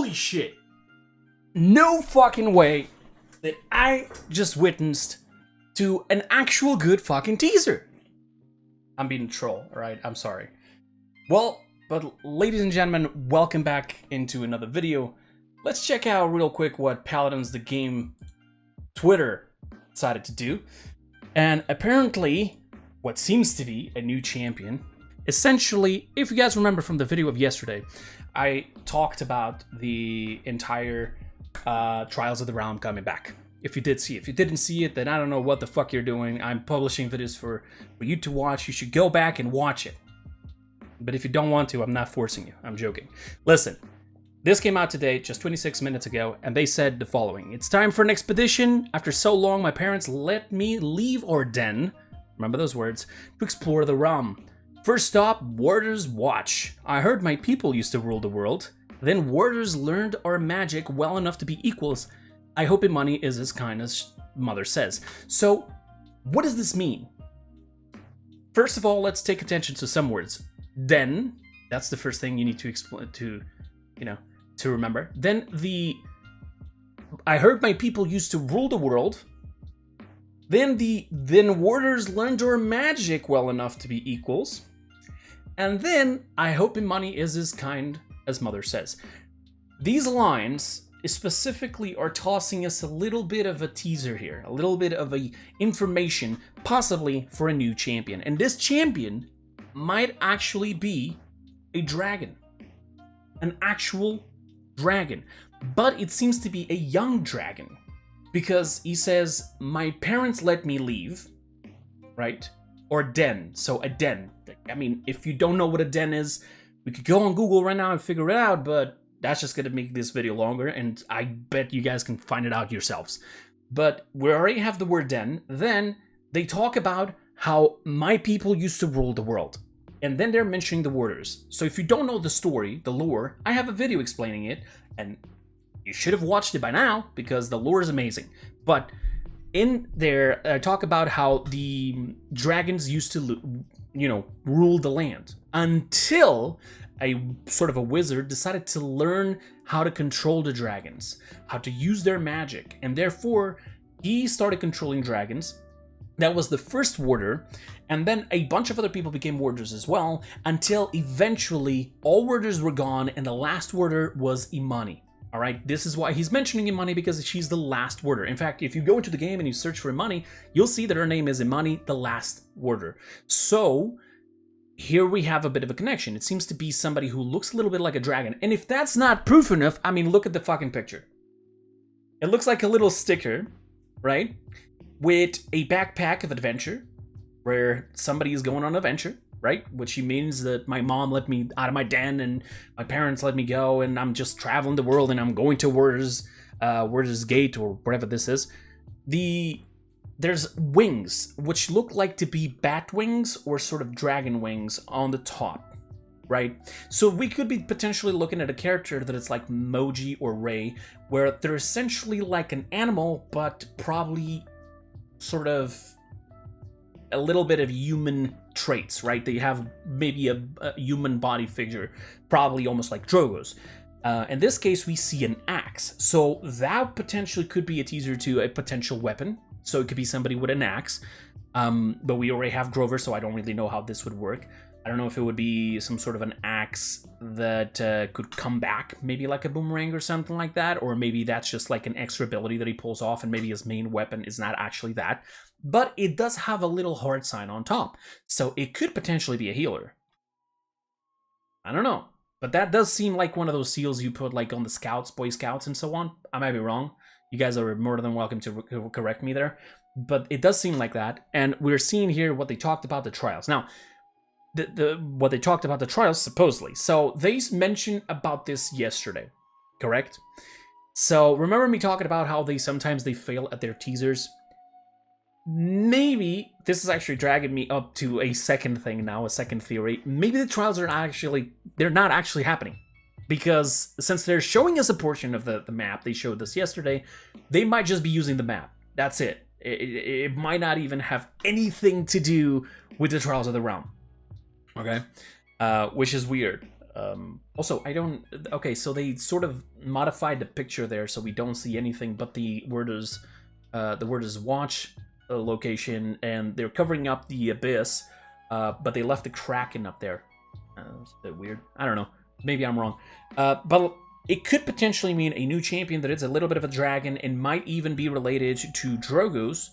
Holy shit. No fucking way that I just witnessed to an actual good fucking teaser. I'm being a troll, alright? I'm sorry. Well, but ladies and gentlemen, welcome back into another video. Let's check out real quick what Paladins the Game Twitter decided to do. And apparently, what seems to be a new champion. Essentially, if you guys remember from the video of yesterday, I talked about the entire Trials of the Realm coming back. If you did see it. If you didn't see it, then I don't know what the fuck you're doing. I'm publishing videos for you to watch. You should go back and watch it. But if you don't want to, I'm not forcing you. I'm joking. Listen, this came out today, just 26 minutes ago, and they said the following. It's time for an expedition. After so long, my parents let me leave Orden, remember those words, to explore the realm. First stop, Warder's Watch. I heard my people used to rule the world. Then Warders learned our magic well enough to be equals. I hope money is as kind as Mother says. So, what does this mean? First of all, let's take attention to some words. Then, that's the first thing you need to explain to remember. Then I heard my people used to rule the world. Then Warders learned our magic well enough to be equals. And then, I hope money is as kind as Mother says. These lines specifically are tossing us a little bit of a teaser here, a little bit of information, possibly for a new champion. And this champion might actually be a dragon, an actual dragon, but it seems to be a young dragon because he says, my parents let me leave, right? Or den, so a den. I mean, if you don't know what a den is, we could go on Google right now and figure it out, but that's just going to make this video longer, and I bet you guys can find it out yourselves. But we already have the word den. Then they talk about how my people used to rule the world. And then they're mentioning the Warders. So if you don't know the story, the lore, I have a video explaining it, and you should have watched it by now, because the lore is amazing. But in there, I talk about how the dragons used to, rule the land. Until a sort of a wizard decided to learn how to control the dragons, how to use their magic, and therefore he started controlling dragons. That was the first warder, and then a bunch of other people became warders as well, until eventually all warders were gone and the last warder was Imani. All right, this is why he's mentioning Imani, because she's the last warder. In fact, if you go into the game and you search for Imani, you'll see that her name is Imani, the last warder. So here we have a bit of a connection. It seems to be somebody who looks a little bit like a dragon. And if that's not proof enough, I mean, look at the fucking picture. It looks like a little sticker, right? With a backpack of adventure, where somebody is going on an adventure, right? Which means that my mom let me out of my den and my parents let me go and I'm just traveling the world and I'm going to Warder's Gate or whatever this is. There's wings, which look like to be bat wings or sort of dragon wings on the top, right? So we could be potentially looking at a character that is like Moji or Ray, where they're essentially like an animal, but probably sort of a little bit of human traits, right? They have maybe a human body figure, probably almost like Drogo's. In this case, we see an axe. So that potentially could be a teaser to a potential weapon. So it could be somebody with an axe, but we already have Grover, so I don't really know how this would work. I don't know if it would be some sort of an axe that could come back, maybe like a boomerang or something like that, or maybe that's just like an extra ability that he pulls off and maybe his main weapon is not actually that. But it does have a little heart sign on top, so it could potentially be a healer. I don't know, but that does seem like one of those seals you put like on the scouts, Boy Scouts and so on. I might be wrong. You guys are more than welcome to correct me there. But it does seem like that. And we're seeing here what they talked about the trials. Now, what they talked about the trials, supposedly. So they mentioned about this yesterday, correct? So remember me talking about how sometimes they fail at their teasers? Maybe, this is actually dragging me up to a second thing now, a second theory. Maybe the trials are they're not actually happening. Because since they're showing us a portion of the map, they showed us yesterday, they might just be using the map. That's it. It might not even have anything to do with the Trials of the Realm. Okay? Which is weird. Also, I don't... Okay, so they sort of modified the picture there so we don't see anything but the word is watch location, and they're covering up the abyss, but they left the Kraken up there. That's a bit weird. I don't know. Maybe I'm wrong. But it could potentially mean a new champion that is a little bit of a dragon and might even be related to Drogo's.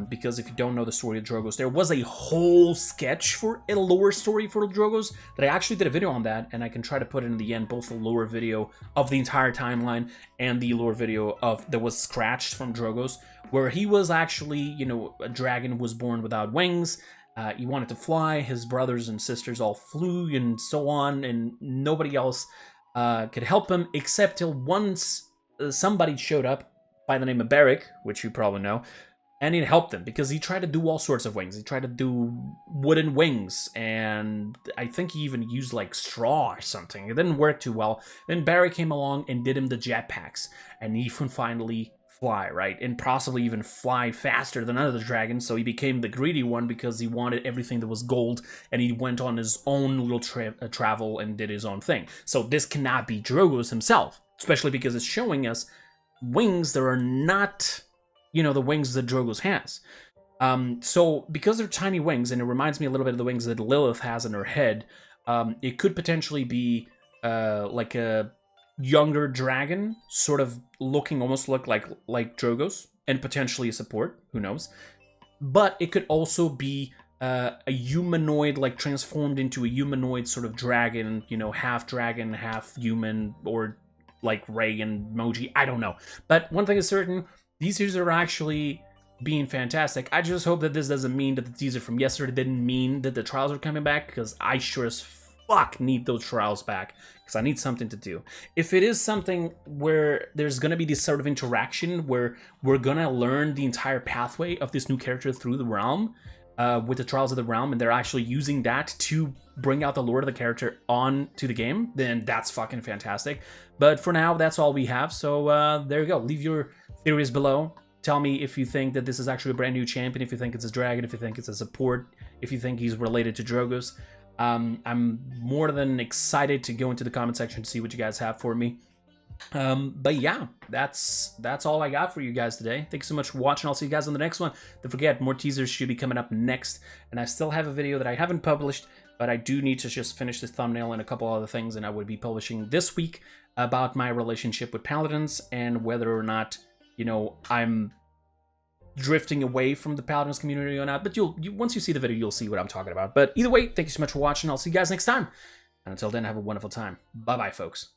Because if you don't know the story of Drogo's, there was a whole sketch for a lore story for Drogo's that I actually did a video on that, and I can try to put in the end both the lore video of the entire timeline and the lore video of that was scratched from Drogo's, where he was actually, you know, a dragon was born without wings. He wanted to fly. His brothers and sisters all flew and so on, and nobody else could help him except till once somebody showed up by the name of Beric, which you probably know. And it helped him because he tried to do all sorts of wings. He tried to do wooden wings, and I think he even used like straw or something. It didn't work too well. Then Barry came along and did him the jetpacks, and he can finally fly, right? And possibly even fly faster than other dragons, so he became the greedy one because he wanted everything that was gold, and he went on his own little travel and did his own thing. So this cannot be Drogo's himself, especially because it's showing us wings that are not... you know, the wings that Drogo's has. So because they're tiny wings, and it reminds me a little bit of the wings that Lilith has in her head, it could potentially be like a younger dragon, sort of looking, almost look like Drogo's, and potentially a support, who knows. But it could also be a humanoid, like transformed into a humanoid sort of dragon, you know, half dragon, half human, or like Ray and Moji, I don't know. But one thing is certain, these teasers are actually being fantastic. I just hope that this doesn't mean that the teaser from yesterday didn't mean that the trials are coming back, because I sure as fuck need those trials back, because I need something to do. If it is something where there's going to be this sort of interaction where we're going to learn the entire pathway of this new character through the realm, with the Trials of the Realm, and they're actually using that to bring out the lore of the character on to the game, then that's fucking fantastic. But for now, that's all we have, so there you go. Leave your theories below. Tell me if you think that this is actually a brand new champion, if you think it's a dragon, if you think it's a support, if you think he's related to Drogo's. I'm more than excited to go into the comment section to see what you guys have for me. But yeah, that's all I got for you guys today. Thanks so much for watching. I'll see you guys on the next one. Don't forget, more teasers should be coming up next, and I still have a video that I haven't published, but I do need to just finish this thumbnail and a couple other things, and I would be publishing this week about my relationship with Paladins and whether or not, you know, I'm drifting away from the Paladins community or not. But once you see the video, you'll see what I'm talking about. But either way, thank you so much for watching. I'll see you guys next time, and until then, have a wonderful time. Bye bye, folks.